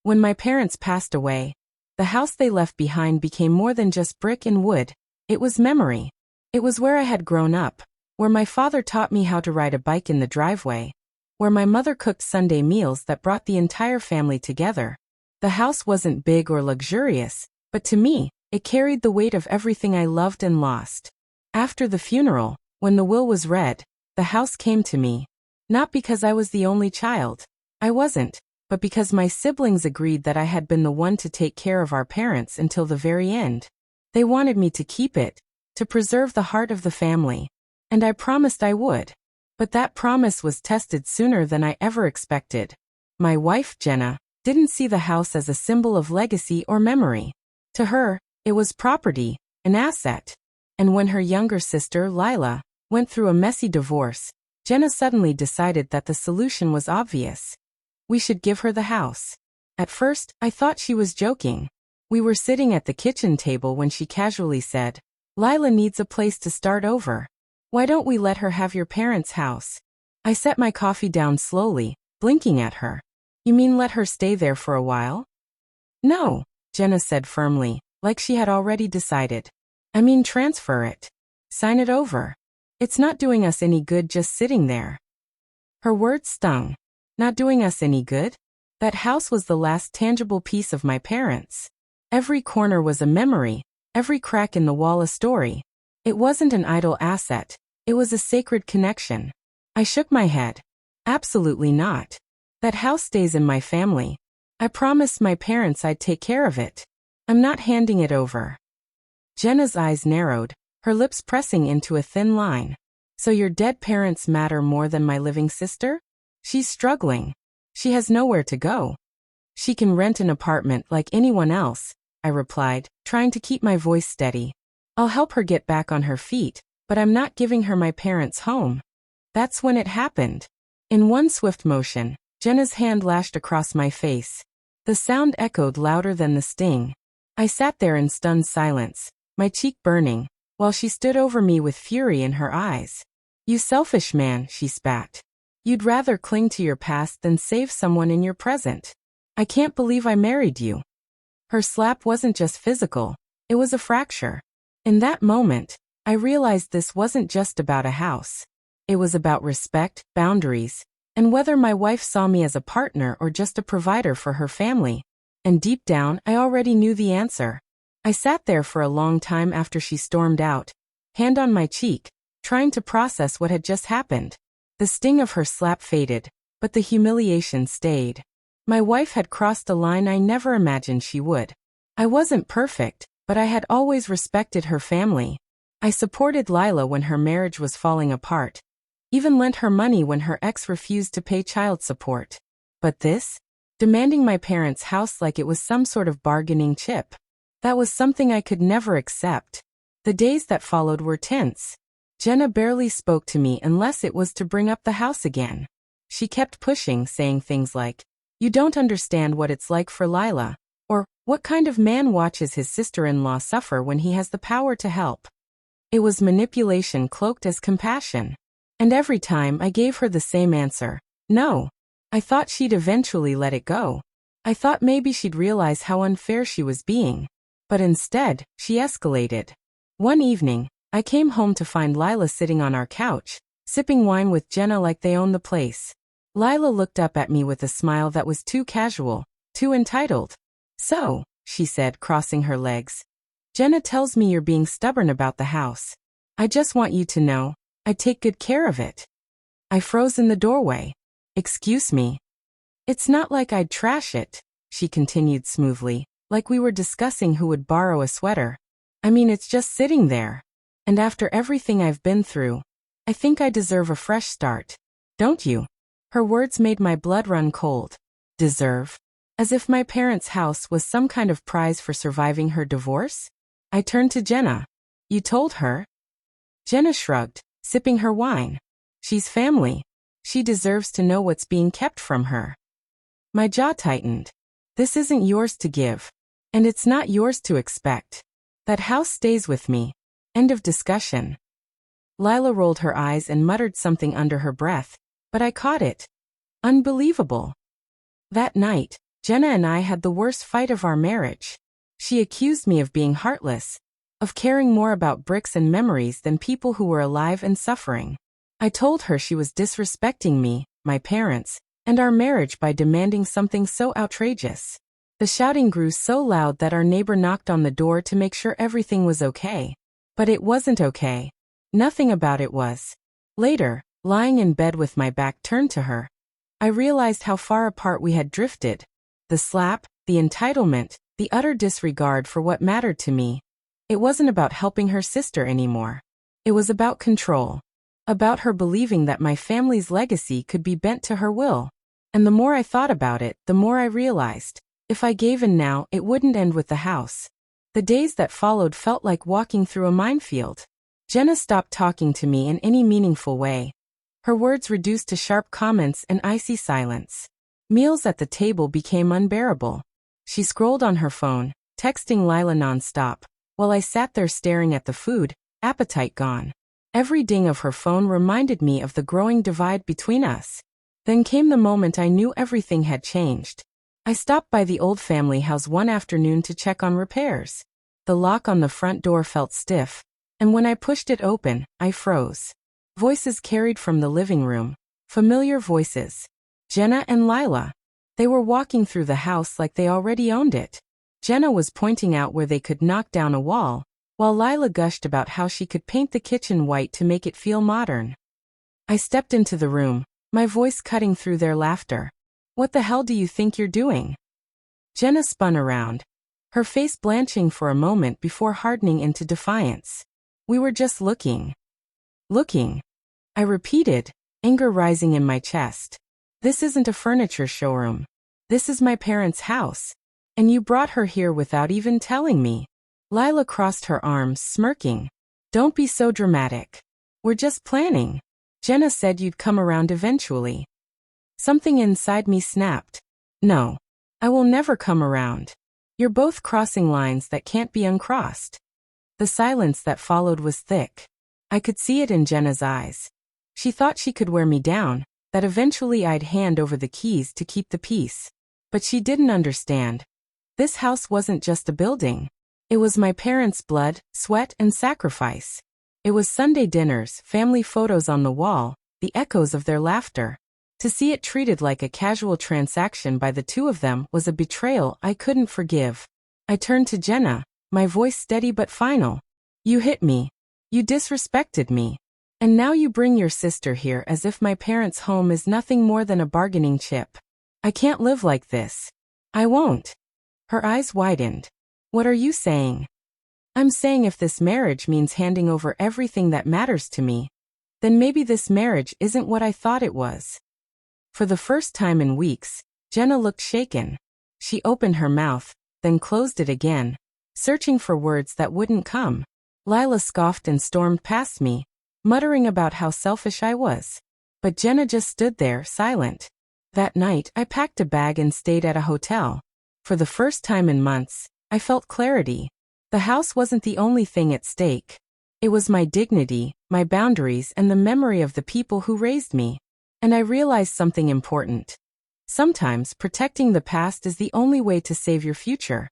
When my parents passed away, the house they left behind became more than just brick and wood. It was memory. It was where I had grown up, where my father taught me how to ride a bike in the driveway, where my mother cooked Sunday meals that brought the entire family together. The house wasn't big or luxurious, but to me, it carried the weight of everything I loved and lost. After the funeral, when the will was read, the house came to me. Not because I was the only child. I wasn't, but because my siblings agreed that I had been the one to take care of our parents until the very end. They wanted me to keep it, to preserve the heart of the family. And I promised I would. But that promise was tested sooner than I ever expected. My wife, Jenna, didn't see the house as a symbol of legacy or memory. To her, it was property, an asset. And when her younger sister, Lila, went through a messy divorce, Jenna suddenly decided that the solution was obvious. We should give her the house. At first, I thought she was joking. We were sitting at the kitchen table when she casually said, "Lila needs a place to start over. Why don't we let her have your parents' house?" I set my coffee down slowly, blinking at her. "You mean let her stay there for a while?" "No," Jenna said firmly, like she had already decided. "I mean transfer it. Sign it over. It's not doing us any good just sitting there." Her words stung. Not doing us any good? That house was the last tangible piece of my parents. Every corner was a memory, every crack in the wall a story. It wasn't an idle asset, it was a sacred connection. I shook my head. Absolutely not. That house stays in my family. I promised my parents I'd take care of it. I'm not handing it over. Jenna's eyes narrowed, her lips pressing into a thin line. "So your dead parents matter more than my living sister?" "She's struggling. She has nowhere to go." "She can rent an apartment like anyone else," I replied, trying to keep my voice steady. "I'll help her get back on her feet, but I'm not giving her my parents' home." That's when it happened. In one swift motion, Jenna's hand lashed across my face. The sound echoed louder than the sting. I sat there in stunned silence, my cheek burning, while she stood over me with fury in her eyes. "You selfish man," she spat. "You'd rather cling to your past than save someone in your present. I can't believe I married you." Her slap wasn't just physical, it was a fracture. In that moment, I realized this wasn't just about a house. It was about respect, boundaries, and whether my wife saw me as a partner or just a provider for her family. And deep down, I already knew the answer. I sat there for a long time after she stormed out, hand on my cheek, trying to process what had just happened. The sting of her slap faded, but the humiliation stayed. My wife had crossed a line I never imagined she would. I wasn't perfect, but I had always respected her family. I supported Lila when her marriage was falling apart. Even lent her money when her ex refused to pay child support. But this? Demanding my parents' house like it was some sort of bargaining chip. That was something I could never accept. The days that followed were tense. Jenna barely spoke to me unless it was to bring up the house again. She kept pushing, saying things like, "You don't understand what it's like for Lila," or, "What kind of man watches his sister-in-law suffer when he has the power to help?" It was manipulation cloaked as compassion. And every time I gave her the same answer, no. I thought she'd eventually let it go. I thought maybe she'd realize how unfair she was being. But instead, she escalated. One evening, I came home to find Lila sitting on our couch, sipping wine with Jenna like they owned the place. Lila looked up at me with a smile that was too casual, too entitled. "So," she said, crossing her legs, "Jenna tells me you're being stubborn about the house. I just want you to know, I take good care of it." I froze in the doorway. "Excuse me." "It's not like I'd trash it," she continued smoothly, like we were discussing who would borrow a sweater. "I mean, it's just sitting there. And after everything I've been through, I think I deserve a fresh start. Don't you?" Her words made my blood run cold. Deserve? As if my parents' house was some kind of prize for surviving her divorce? I turned to Jenna. "You told her?" Jenna shrugged, sipping her wine. "She's family. She deserves to know what's being kept from her." My jaw tightened. "This isn't yours to give. And it's not yours to expect. That house stays with me. End of discussion." Lila rolled her eyes and muttered something under her breath, but I caught it. Unbelievable. That night, Jenna and I had the worst fight of our marriage. She accused me of being heartless, of caring more about bricks and memories than people who were alive and suffering. I told her she was disrespecting me, my parents, and our marriage by demanding something so outrageous. The shouting grew so loud that our neighbor knocked on the door to make sure everything was okay. But it wasn't okay. Nothing about it was. Later, lying in bed with my back turned to her, I realized how far apart we had drifted. The slap, the entitlement, the utter disregard for what mattered to me. It wasn't about helping her sister anymore. It was about control. About her believing that my family's legacy could be bent to her will. And the more I thought about it, the more I realized, if I gave in now, it wouldn't end with the house. The days that followed felt like walking through a minefield. Jenna stopped talking to me in any meaningful way. Her words reduced to sharp comments and icy silence. Meals at the table became unbearable. She scrolled on her phone, texting Lila nonstop, while I sat there staring at the food, appetite gone. Every ding of her phone reminded me of the growing divide between us. Then came the moment I knew everything had changed. I stopped by the old family house one afternoon to check on repairs. The lock on the front door felt stiff, and when I pushed it open, I froze. Voices carried from the living room. Familiar voices. Jenna and Lila. They were walking through the house like they already owned it. Jenna was pointing out where they could knock down a wall, while Lila gushed about how she could paint the kitchen white to make it feel modern. I stepped into the room, my voice cutting through their laughter. "What the hell do you think you're doing?" Jenna spun around, her face blanching for a moment before hardening into defiance. "We were just looking." "Looking?" I repeated, anger rising in my chest. "This isn't a furniture showroom. This is my parents' house. And you brought her here without even telling me." Lila crossed her arms, smirking. "Don't be so dramatic. We're just planning. Jenna said you'd come around eventually." Something inside me snapped. "No. I will never come around. You're both crossing lines that can't be uncrossed." The silence that followed was thick. I could see it in Jenna's eyes. She thought she could wear me down, that eventually I'd hand over the keys to keep the peace. But she didn't understand. This house wasn't just a building. It was my parents' blood, sweat, and sacrifice. It was Sunday dinners, family photos on the wall, the echoes of their laughter. To see it treated like a casual transaction by the two of them was a betrayal I couldn't forgive. I turned to Jenna, my voice steady but final. "You hit me. You disrespected me. And now you bring your sister here as if my parents' home is nothing more than a bargaining chip. I can't live like this. I won't." Her eyes widened. "What are you saying?" "I'm saying if this marriage means handing over everything that matters to me, then maybe this marriage isn't what I thought it was." For the first time in weeks, Jenna looked shaken. She opened her mouth, then closed it again, searching for words that wouldn't come. Lila scoffed and stormed past me, muttering about how selfish I was. But Jenna just stood there, silent. That night, I packed a bag and stayed at a hotel. For the first time in months, I felt clarity. The house wasn't the only thing at stake. It was my dignity, my boundaries, and the memory of the people who raised me. And I realized something important. Sometimes protecting the past is the only way to save your future.